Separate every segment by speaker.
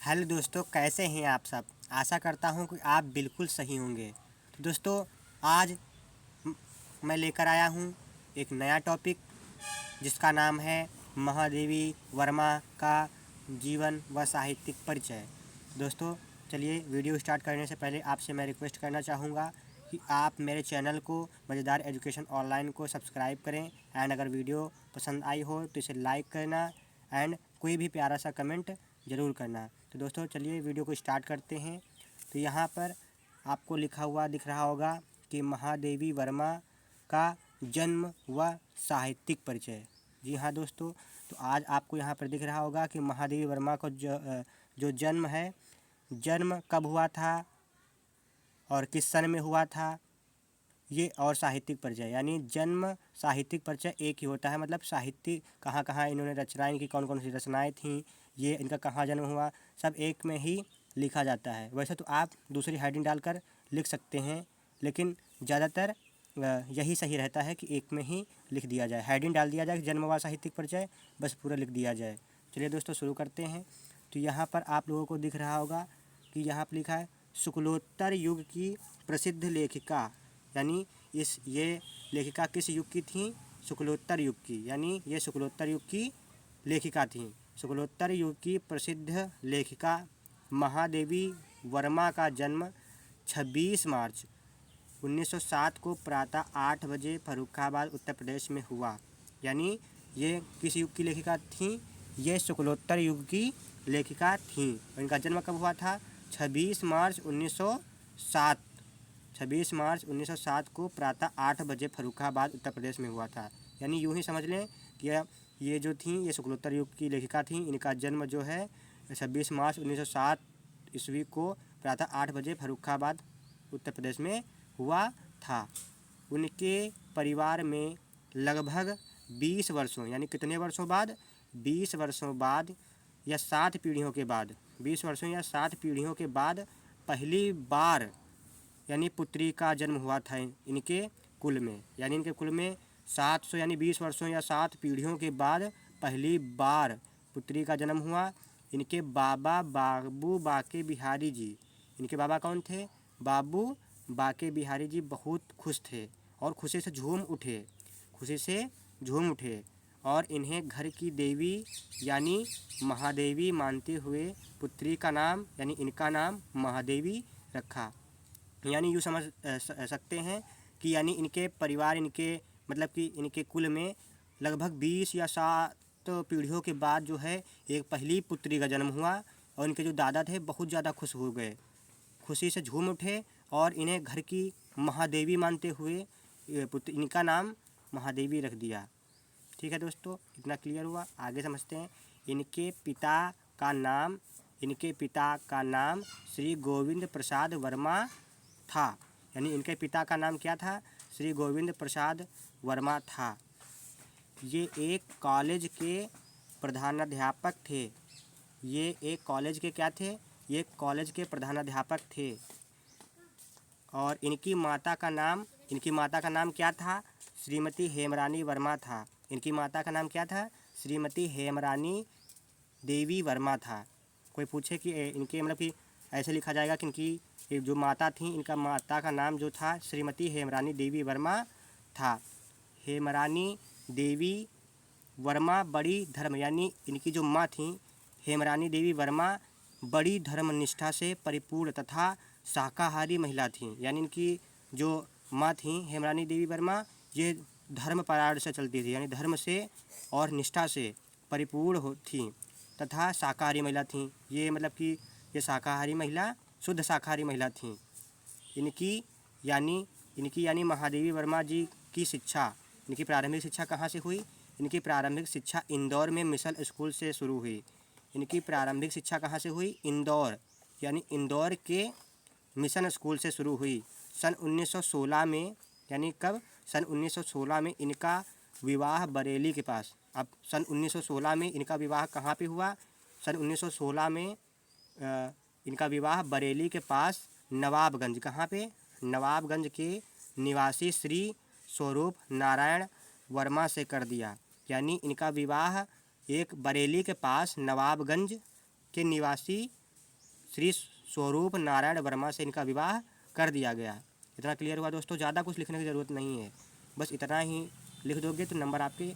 Speaker 1: Hello दोस्तों, कैसे हैं आप सब। आशा करता हूं कि आप बिल्कुल सही होंगे। तो दोस्तों, आज मैं लेकर आया हूं एक नया टॉपिक जिसका नाम है महादेवी वर्मा का जीवन व साहित्यिक परिचय। दोस्तों, चलिए वीडियो स्टार्ट करने से पहले आपसे मैं रिक्वेस्ट करना चाहूँगा कि आप मेरे चैनल को मज़ेदार एजुकेशन ऑनलाइन को सब्सक्राइब करें एंड अगर वीडियो पसंद आई हो तो इसे लाइक करना एंड कोई भी प्यारा सा कमेंट ज़रूर करना। तो दोस्तों, चलिए वीडियो को स्टार्ट करते हैं। तो यहाँ पर आपको लिखा हुआ दिख रहा होगा कि महादेवी वर्मा का जन्म व साहित्यिक परिचय। जी हाँ दोस्तों, तो आज आपको यहाँ पर दिख रहा होगा कि महादेवी वर्मा को जो जन्म है, जन्म कब हुआ था और किस सन में हुआ था, ये और साहित्यिक परिचय। यानी जन्म साहित्यिक परिचय एक ही होता है, मतलब साहित्य कहाँ कहाँ इन्होंने रचनाएं, इनकी कौन कौन सी रचनाएं थीं, ये इनका कहाँ जन्म हुआ, सब एक में ही लिखा जाता है। वैसे तो आप दूसरी हेडिंग डालकर लिख सकते हैं, लेकिन ज़्यादातर यही सही रहता है कि एक में ही लिख दिया जाए, हेडिंग डाल दिया जाए जन्म व साहित्यिक परिचय, बस पूरा लिख दिया जाए। चलिए दोस्तों, शुरू करते हैं। तो यहाँ पर आप लोगों को दिख रहा होगा कि यहाँ पर लिखा है शुक्लोत्तर युग की प्रसिद्ध लेखिका। यानी ये लेखिका किस युग की थी? शुक्लोत्तर युग की। यानी ये शुक्लोत्तर युग की लेखिका थी। शुक्लोत्तर युग की प्रसिद्ध लेखिका महादेवी वर्मा का जन्म 26 मार्च 1907 को प्रातः 8 बजे फर्रुखाबाद उत्तर प्रदेश में हुआ। यानी ये किस युग की लेखिका थी? ये शुक्लोत्तर युग की लेखिका थी। इनका जन्म कब हुआ था? 26 मार्च 1907 26 मार्च 1907 को प्रातः 8 बजे फर्रुखाबाद उत्तर प्रदेश में हुआ था। यानी यूँ ही समझ लें कि ये जो थी ये शुक्लोत्तर युग की लेखिका थी। इनका जन्म जो है 26 मार्च 1907 ईस्वी को प्रातः 8 बजे फर्रुखाबाद उत्तर प्रदेश में हुआ था। उनके परिवार में लगभग 20 वर्षों, यानी कितने वर्षों बाद? 20 वर्षों बाद या 7 पीढ़ियों के बाद, 20 वर्षों या 7 पीढ़ियों के बाद पहली बार यानी पुत्री का जन्म हुआ था इनके कुल में। यानी इनके कुल में 700 यानी 20 वर्षों या 7 पीढ़ियों के बाद पहली बार पुत्री का जन्म हुआ। इनके बाबा बाबू बाके बिहारी जी, इनके बाबा कौन थे? बाबू बाके बिहारी जी बहुत खुश थे और खुशी से झूम उठे और इन्हें घर की देवी यानी महादेवी मानते हुए पुत्री का नाम यानी इनका नाम महादेवी रखा। यानी यूँ समझ सकते हैं कि यानी इनके परिवार, इनके मतलब कि इनके कुल में लगभग 20 या 7 पीढ़ियों के बाद जो है एक पहली पुत्री का जन्म हुआ और इनके जो दादा थे बहुत ज़्यादा खुश हो गए, खुशी से झूम उठे और इन्हें घर की महादेवी मानते हुए इनका नाम महादेवी रख दिया। ठीक है दोस्तों, इतना क्लियर हुआ। आगे समझते हैं। इनके पिता का नाम श्री गोविंद प्रसाद वर्मा था। यानी इनके पिता का नाम क्या था? श्री गोविंद प्रसाद वर्मा था। ये एक कॉलेज के प्रधानाध्यापक थे। ये एक कॉलेज के क्या थे? ये कॉलेज के प्रधानाध्यापक थे। और इनकी माता का नाम क्या था? श्रीमती हेमरानी वर्मा था। इनकी माता का नाम क्या था? श्रीमती हेमरानी देवी वर्मा था। कोई पूछे कि इनके मतलब कि ऐसे लिखा जाएगा कि इनकी जो माता थी, इनका माता का नाम जो था श्रीमती हेमरानी देवी वर्मा था। हेमरानी देवी वर्मा बड़ी धर्म, यानी इनकी जो माँ थी हेमरानी देवी वर्मा बड़ी धर्मनिष्ठा से परिपूर्ण तथा शाकाहारी महिला थी। यानी इनकी जो माँ थी हेमरानी देवी वर्मा, ये धर्म परायण से चलती थी, यानी धर्म से और निष्ठा से परिपूर्ण थी तथा शाकाहारी महिला थी। ये मतलब कि ये शाकाहारी महिला, शुद्ध शाकाहारी महिला थी। इनकी यानी महादेवी वर्मा जी की शिक्षा, इनकी प्रारंभिक शिक्षा कहाँ से हुई? इनकी प्रारंभिक शिक्षा इंदौर में मिशन स्कूल से शुरू हुई। इनकी प्रारंभिक शिक्षा कहाँ से हुई? इंदौर, यानी इंदौर के मिशन स्कूल से शुरू हुई। सन 1916 में, यानी कब? सन 1916 में इनका विवाह बरेली के पास। अब सन 1916 में इनका विवाह कहाँ पे हुआ? सन 1916 में इनका विवाह बरेली के पास नवाबगंज, कहाँ पे? नवाबगंज के निवासी श्री स्वरूप नारायण वर्मा से कर दिया। यानी इनका विवाह एक बरेली के पास नवाबगंज के निवासी श्री स्वरूप नारायण वर्मा से इनका विवाह कर दिया गया। इतना क्लियर हुआ दोस्तों, ज़्यादा कुछ लिखने की ज़रूरत नहीं है, बस इतना ही लिख दोगे तो नंबर आपके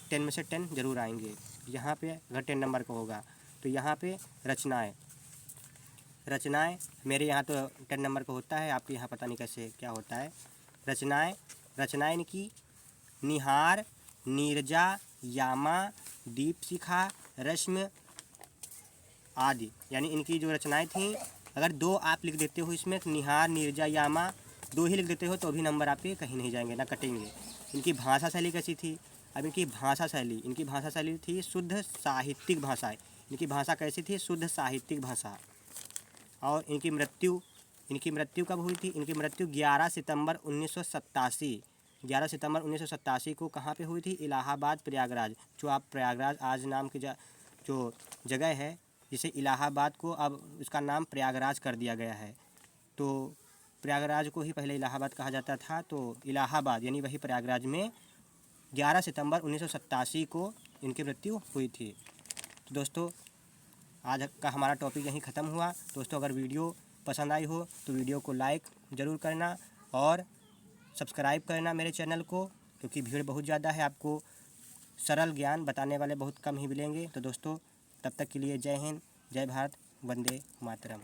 Speaker 1: 10 में से 10 जरूर आएंगे। यहाँ पे अगर 10 नंबर का होगा तो यहाँ पे रचनाएं मेरे यहाँ तो 10 नंबर का होता है, आपके यहाँ पता नहीं कैसे क्या होता है। रचनाएं इनकी निहार, नीरजा, यामा, दीपशिखा, रश्मि आदि, यानी इनकी जो रचनाएं थीं, अगर 2 आप लिख देते हो इसमें, निहार, नीरजा, यामा 2 ही लिख देते हो तो भी नंबर आपके कहीं नहीं जाएंगे, ना कटेंगे। इनकी भाषा शैली कैसी थी? अब इनकी भाषा शैली थी शुद्ध साहित्यिक भाषा। इनकी भाषा कैसी थी? शुद्ध साहित्यिक भाषा। और इनकी मृत्यु कब हुई थी? इनकी मृत्यु 11 सितंबर 1987 को कहाँ पे हुई थी? इलाहाबाद, प्रयागराज। जो आप प्रयागराज आज नाम की जो जगह है, जिसे इलाहाबाद को अब उसका नाम प्रयागराज कर दिया गया है। तो प्रयागराज को ही पहले इलाहाबाद कहा जाता था, तो इलाहाबाद यानी वही प्रयागराज में 11 सितंबर 1987 को इनकी मृत्यु हुई थी। तो दोस्तों आज का हमारा टॉपिक यहीं ख़त्म हुआ। दोस्तों अगर वीडियो पसंद आई हो तो वीडियो को लाइक ज़रूर करना और सब्सक्राइब करना मेरे चैनल को, क्योंकि भीड़ बहुत ज़्यादा है, आपको सरल ज्ञान बताने वाले बहुत कम ही मिलेंगे। तो दोस्तों तब तक के लिए जय हिंद, जय भारत, वंदे मातरम।